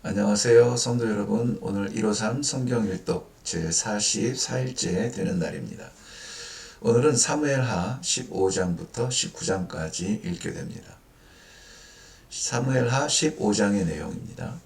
안녕하세요, 성도 여러분. 오늘 153 성경 일독 제44일째 되는 날입니다. 오늘은 사무엘하 15장부터 19장까지 읽게 됩니다. 사무엘하 15장의 내용입니다.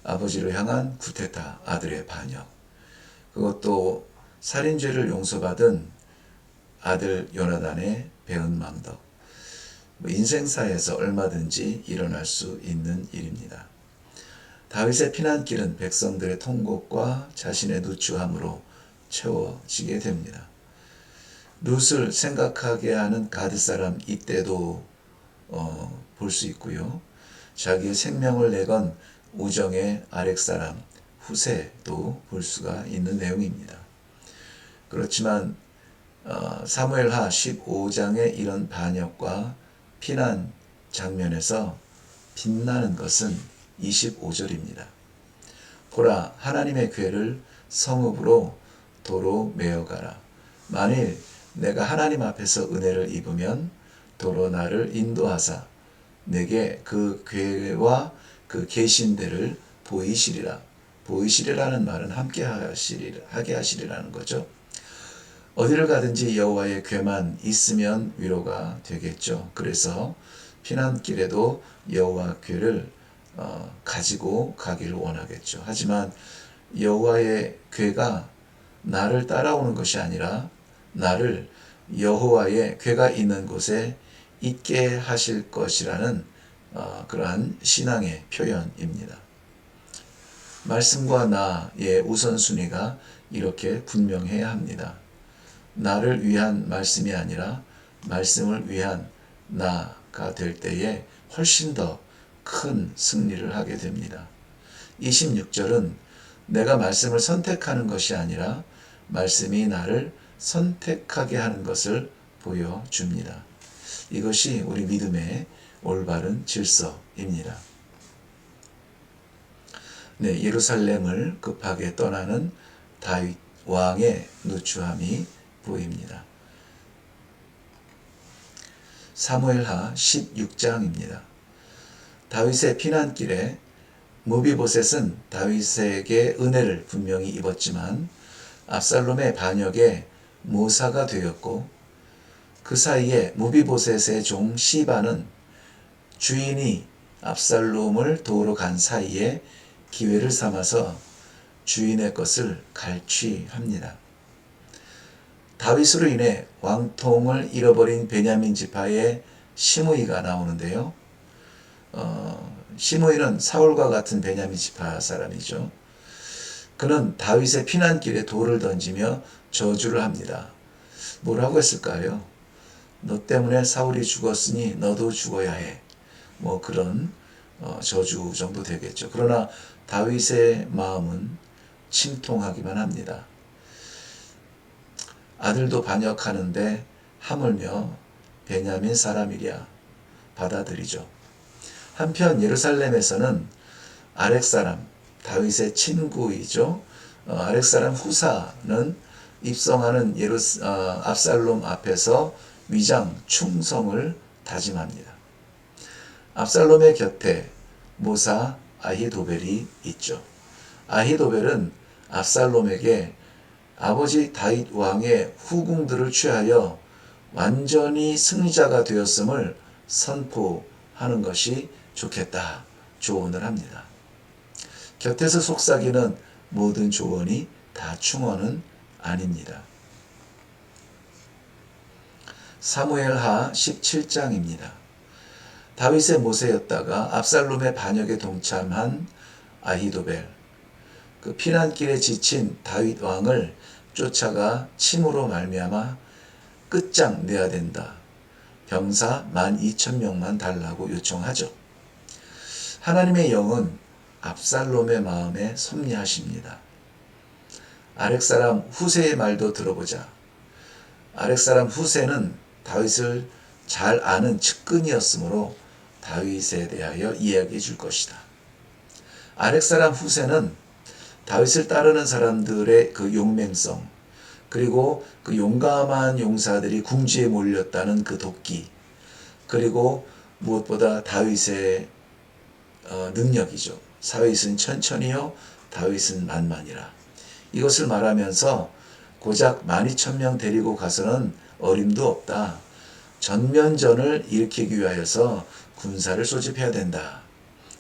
아버지를 향한 구테타, 아들의 반역, 그것도 살인죄를 용서받은 아들 요나단의 배은망덕, 인생사에서 얼마든지 일어날 수 있는 일입니다. 다윗의 피난길은 백성들의 통곡과 자신의 누추함으로 채워지게 됩니다. 룻을 생각하게 하는 가드 사람 이때도 볼 수 있고요. 자기의 생명을 내건 우정의 아렉 사람 후세도 볼 수가 있는 내용입니다. 그렇지만 사무엘하 15장의 이런 반역과 피난 장면에서 빛나는 것은 25절입니다. 보라, 하나님의 궤를 성읍으로 도로 메어가라. 만일 내가 하나님 앞에서 은혜를 입으면 도로 나를 인도하사 내게 그 궤와 그 계신 데를 보이시리라. 보이시리라는 말은 함께 하게 하시리라는 거죠. 어디를 가든지 여호와의 궤만 있으면 위로가 되겠죠. 그래서 피난길에도 여호와 궤를 가지고 가기를 원하겠죠. 하지만 여호와의 궤가 나를 따라오는 것이 아니라 나를 여호와의 궤가 있는 곳에 있게 하실 것이라는 그러한 신앙의 표현입니다. 말씀과 나의 우선순위가 이렇게 분명해야 합니다. 나를 위한 말씀이 아니라 말씀을 위한 나가 될 때에 훨씬 더 큰 승리를 하게 됩니다. 26절은 내가 말씀을 선택하는 것이 아니라 말씀이 나를 선택하게 하는 것을 보여줍니다. 이것이 우리 믿음의 올바른 질서입니다. 네, 예루살렘을 급하게 떠나는 다윗 왕의 누추함이 보입니다. 사무엘하 16장입니다. 다윗의 피난길에 무비보셋은 다윗에게 은혜를 분명히 입었지만 압살롬의 반역에 모사가 되었고, 그 사이에 무비보셋의 종 시바는 주인이 압살롬을 도우러 간 사이에 기회를 삼아서 주인의 것을 갈취합니다. 다윗으로 인해 왕통을 잃어버린 베냐민 지파의 시므이가 나오는데요. 시므이는 사울과 같은 베냐민 지파 사람이죠. 그는 다윗의 피난길에 돌을 던지며 저주를 합니다. 뭐라고 했을까요? 너 때문에 사울이 죽었으니 너도 죽어야 해. 뭐 그런 저주 정도 되겠죠. 그러나 다윗의 마음은 침통하기만 합니다. 아들도 반역하는데 하물며 베냐민 사람이랴 받아들이죠. 한편 예루살렘에서는 아렉 사람, 다윗의 친구이죠. 아렉 사람 후사는 입성하는 압살롬 앞에서 위장 충성을 다짐합니다. 압살롬의 곁에 모사 아히도벨이 있죠. 아히도벨은 압살롬에게 아버지 다윗 왕의 후궁들을 취하여 완전히 승리자가 되었음을 선포하는 것이 좋겠다 조언을 합니다. 곁에서 속삭이는 모든 조언이 다 충언은 아닙니다. 사무엘하 17장입니다. 다윗의 모세였다가 압살롬의 반역에 동참한 아히도벨, 그 피난길에 지친 다윗 왕을 쫓아가 침으로 말미암아 끝장내야 된다. 병사 12,000명만 달라고 요청하죠. 하나님의 영은 압살롬의 마음에 섭리하십니다. 아렉 사람 후세의 말도 들어보자. 아렉 사람 후세는 다윗을 잘 아는 측근이었으므로 다윗에 대하여 이야기해 줄 것이다. 아렉 사람 후세는 다윗을 따르는 사람들의 그 용맹성, 그리고 그 용감한 용사들이 궁지에 몰렸다는 그 도끼, 그리고 무엇보다 다윗의 능력이죠. 사윗은 천천히요 다윗은 만만이라. 이것을 말하면서 고작 12,000명 데리고 가서는 어림도 없다. 전면전을 일으키기 위하여서 군사를 소집해야 된다.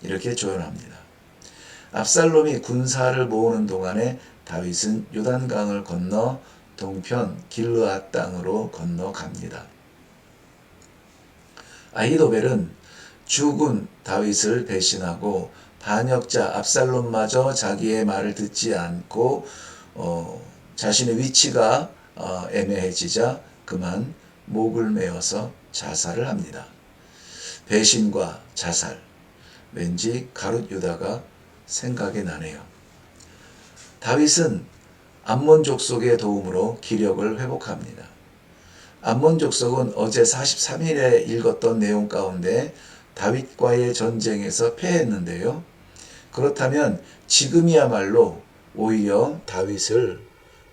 이렇게 조언합니다. 압살롬이 군사를 모으는 동안에 다윗은 요단강을 건너 동편 길르앗 땅으로 건너갑니다. 아히도벨은 죽은 다윗을 배신하고 반역자 압살롬마저 자기의 말을 듣지 않고 자신의 위치가 애매해지자 그만 목을 메어서 자살을 합니다. 배신과 자살, 왠지 가룟 유다가 생각이 나네요. 다윗은 암몬 족속의 도움으로 기력을 회복합니다. 암몬 족속은 어제 43일에 읽었던 내용 가운데 다윗과의 전쟁에서 패했는데요. 그렇다면 지금이야말로 오히려 다윗을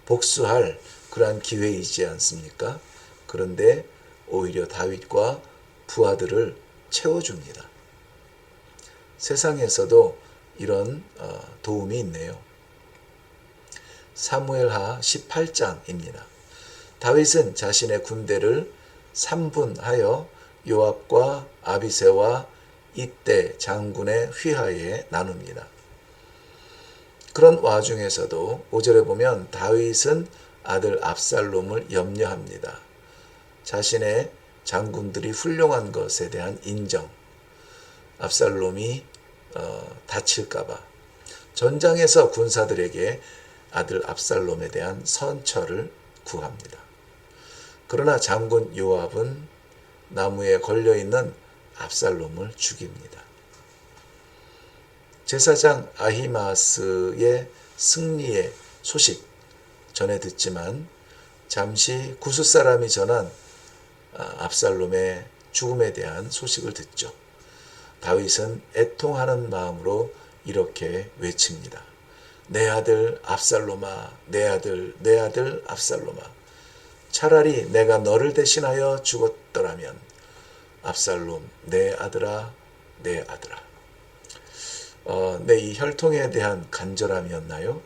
복수할 그러한 기회이지 않습니까? 그런데 오히려 다윗과 부하들을 채워줍니다. 세상에서도 이런 도움이 있네요. 사무엘하 18장입니다. 다윗은 자신의 군대를 3분하여 요압과 아비새와 이때 장군의 휘하에 나눕니다. 그런 와중에서도 5절에 보면 다윗은 아들 압살롬을 염려합니다. 자신의 장군들이 훌륭한 것에 대한 인정, 압살롬이 다칠까봐 전장에서 군사들에게 아들 압살롬에 대한 선처를 구합니다. 그러나 장군 요압은 나무에 걸려있는 압살롬을 죽입니다. 제사장 아히마스의 승리의 소식 전해 듣지만 잠시 구스 사람이 전한 압살롬의 죽음에 대한 소식을 듣죠. 다윗은 애통하는 마음으로 이렇게 외칩니다. 내 아들 압살롬아, 내 아들, 내 아들 압살롬아. 차라리 내가 너를 대신하여 죽었더라면 압살롬, 내 아들아, 내 아들아. 이 혈통에 대한 간절함이었나요?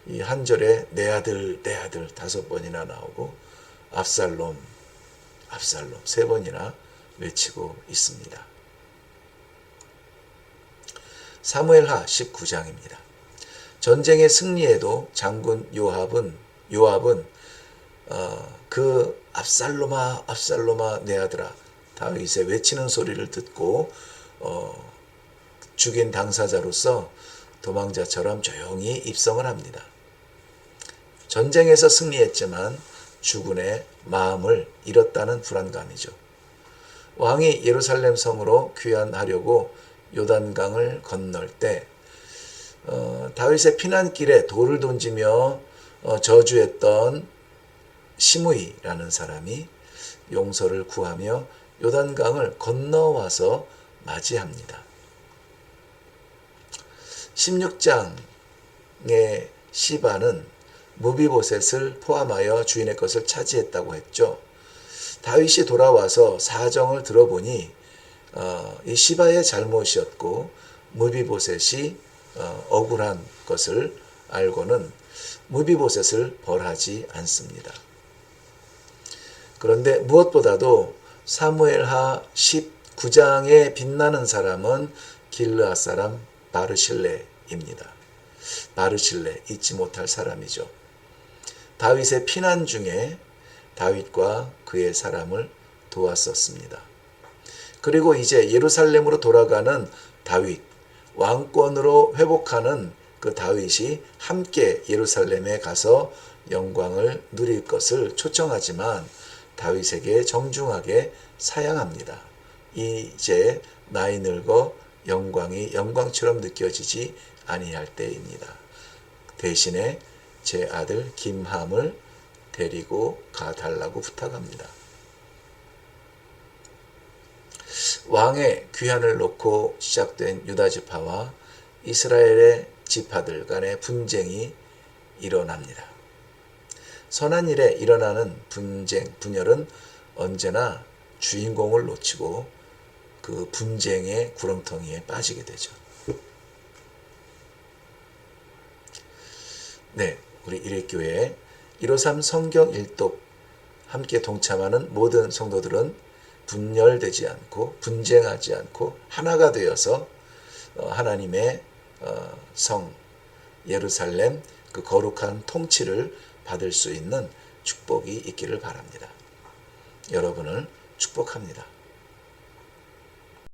이 한 절에 내 아들, 내 아들 5번이나 나오고 압살롬, 압살롬 3번이나 외치고 있습니다. 사무엘하 19장입니다. 전쟁의 승리에도 장군 요압은 그 압살롬아, 압살롬아 내 아들아 다윗의 외치는 소리를 듣고 죽인 당사자로서 도망자처럼 조용히 입성을 합니다. 전쟁에서 승리했지만 주군의 마음을 잃었다는 불안감이죠. 왕이 예루살렘 성으로 귀환하려고 요단강을 건널 때 다윗의 피난길에 돌을 던지며 저주했던 시므이라는 사람이 용서를 구하며 요단강을 건너와서 맞이합니다. 16장의 시바는 무비보셋을 포함하여 주인의 것을 차지했다고 했죠. 다윗이 돌아와서 사정을 들어보니 이 시바의 잘못이었고 무비보셋이 억울한 것을 알고는 무비보셋을 벌하지 않습니다. 그런데 무엇보다도 사무엘하 19장에 빛나는 사람은 길르앗 사람 바르실레입니다. 바르실레, 잊지 못할 사람이죠. 다윗의 피난 중에 다윗과 그의 사람을 도왔었습니다. 그리고 이제 예루살렘으로 돌아가는 다윗, 왕권으로 회복하는 그 다윗이 함께 예루살렘에 가서 영광을 누릴 것을 초청하지만 다윗에게 정중하게 사양합니다. 이제 나이 늙어 영광이 영광처럼 느껴지지 아니할 때입니다. 대신에 제 아들 김함을 데리고 가달라고 부탁합니다. 왕의 귀환을 놓고 시작된 유다 지파와 이스라엘의 지파들 간의 분쟁이 일어납니다. 선한 일에 일어나는 분열은 언제나 주인공을 놓치고 그 분쟁의 구렁텅이에 빠지게 되죠. 네, 우리 일일교회 153 성경 일독 함께 동참하는 모든 성도들은 분열되지 않고 분쟁하지 않고 하나가 되어서 하나님의 성 예루살렘 그 거룩한 통치를 받을 수 있는 축복이 있기를 바랍니다. 여러분을 축복합니다.